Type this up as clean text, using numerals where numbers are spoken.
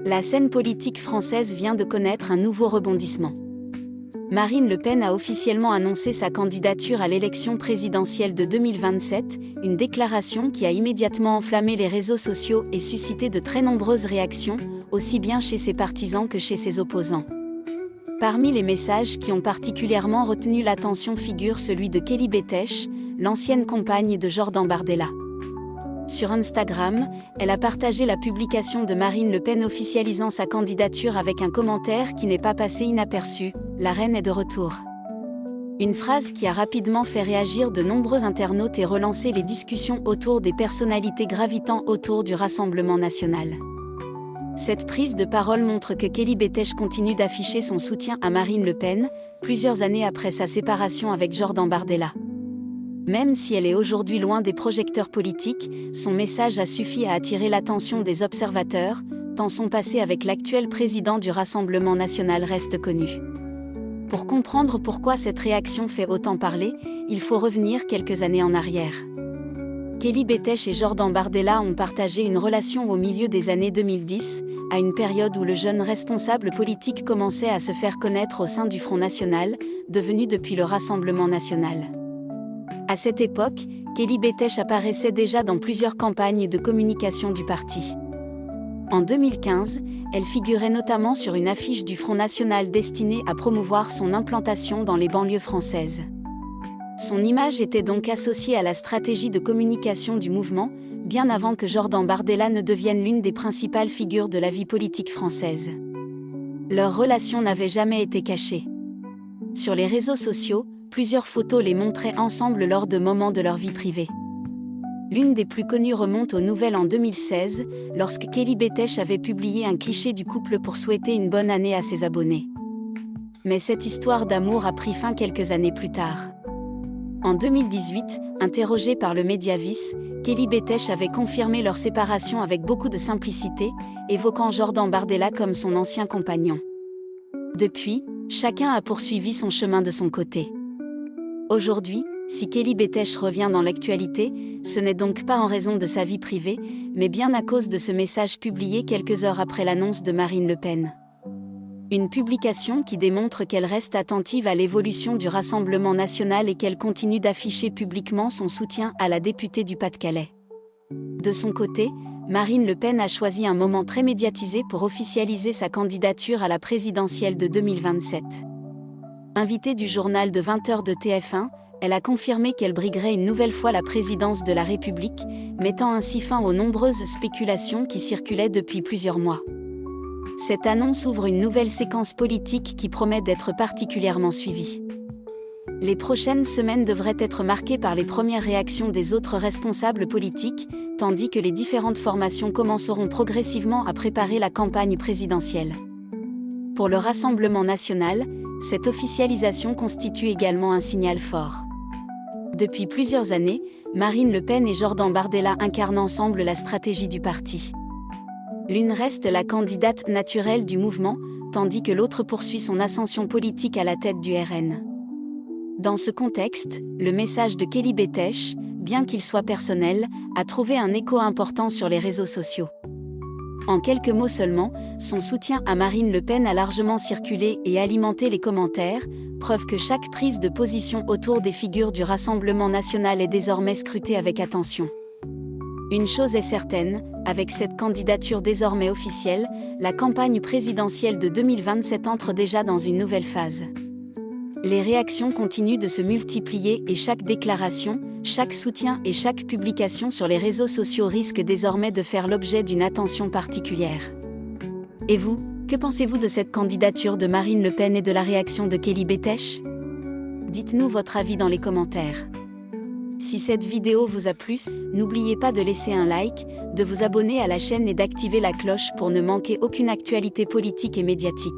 La scène politique française vient de connaître un nouveau rebondissement. Marine Le Pen a officiellement annoncé sa candidature à l'élection présidentielle de 2027, une déclaration qui a immédiatement enflammé les réseaux sociaux et suscité de très nombreuses réactions, aussi bien chez ses partisans que chez ses opposants. Parmi les messages qui ont particulièrement retenu l'attention figure celui de Kelly Bétèche, l'ancienne compagne de Jordan Bardella. Sur Instagram, elle a partagé la publication de Marine Le Pen officialisant sa candidature avec un commentaire qui n'est pas passé inaperçu: « La reine est de retour ». Une phrase qui a rapidement fait réagir de nombreux internautes et relancé les discussions autour des personnalités gravitant autour du Rassemblement national. Cette prise de parole montre que Kelly Bétèche continue d'afficher son soutien à Marine Le Pen, plusieurs années après sa séparation avec Jordan Bardella. Même si elle est aujourd'hui loin des projecteurs politiques, son message a suffi à attirer l'attention des observateurs, tant son passé avec l'actuel président du Rassemblement national reste connu. Pour comprendre pourquoi cette réaction fait autant parler, il faut revenir quelques années en arrière. Kelly Bétèche et Jordan Bardella ont partagé une relation au milieu des années 2010, à une période où le jeune responsable politique commençait à se faire connaître au sein du Front National, devenu depuis le Rassemblement national. À cette époque, Kelly Bétèche apparaissait déjà dans plusieurs campagnes de communication du parti. En 2015, elle figurait notamment sur une affiche du Front National destinée à promouvoir son implantation dans les banlieues françaises. Son image était donc associée à la stratégie de communication du mouvement, bien avant que Jordan Bardella ne devienne l'une des principales figures de la vie politique française. Leur relation n'avait jamais été cachée. Sur les réseaux sociaux, plusieurs photos les montraient ensemble lors de moments de leur vie privée. L'une des plus connues remonte aux nouvelles en 2016, lorsque Kelly Bétèche avait publié un cliché du couple pour souhaiter une bonne année à ses abonnés. Mais cette histoire d'amour a pris fin quelques années plus tard. En 2018, interrogée par le média Vice, Kelly Bétèche avait confirmé leur séparation avec beaucoup de simplicité, évoquant Jordan Bardella comme son ancien compagnon. Depuis, chacun a poursuivi son chemin de son côté. Aujourd'hui, si Kelly Bétèche revient dans l'actualité, ce n'est donc pas en raison de sa vie privée, mais bien à cause de ce message publié quelques heures après l'annonce de Marine Le Pen. Une publication qui démontre qu'elle reste attentive à l'évolution du Rassemblement national et qu'elle continue d'afficher publiquement son soutien à la députée du Pas-de-Calais. De son côté, Marine Le Pen a choisi un moment très médiatisé pour officialiser sa candidature à la présidentielle de 2027. Invitée du journal de 20h de TF1, elle a confirmé qu'elle briguerait une nouvelle fois la présidence de la République, mettant ainsi fin aux nombreuses spéculations qui circulaient depuis plusieurs mois. Cette annonce ouvre une nouvelle séquence politique qui promet d'être particulièrement suivie. Les prochaines semaines devraient être marquées par les premières réactions des autres responsables politiques, tandis que les différentes formations commenceront progressivement à préparer la campagne présidentielle. Pour le Rassemblement national, cette officialisation constitue également un signal fort. Depuis plusieurs années, Marine Le Pen et Jordan Bardella incarnent ensemble la stratégie du parti. L'une reste la candidate naturelle du mouvement, tandis que l'autre poursuit son ascension politique à la tête du RN. Dans ce contexte, le message de Kelly Bétèche, bien qu'il soit personnel, a trouvé un écho important sur les réseaux sociaux. En quelques mots seulement, son soutien à Marine Le Pen a largement circulé et alimenté les commentaires, preuve que chaque prise de position autour des figures du Rassemblement national est désormais scrutée avec attention. Une chose est certaine, avec cette candidature désormais officielle, la campagne présidentielle de 2027 entre déjà dans une nouvelle phase. Les réactions continuent de se multiplier et chaque déclaration, chaque soutien et chaque publication sur les réseaux sociaux risque désormais de faire l'objet d'une attention particulière. Et vous, que pensez-vous de cette candidature de Marine Le Pen et de la réaction de Kelly Bétèche ? Dites-nous votre avis dans les commentaires. Si cette vidéo vous a plu, n'oubliez pas de laisser un like, de vous abonner à la chaîne et d'activer la cloche pour ne manquer aucune actualité politique et médiatique.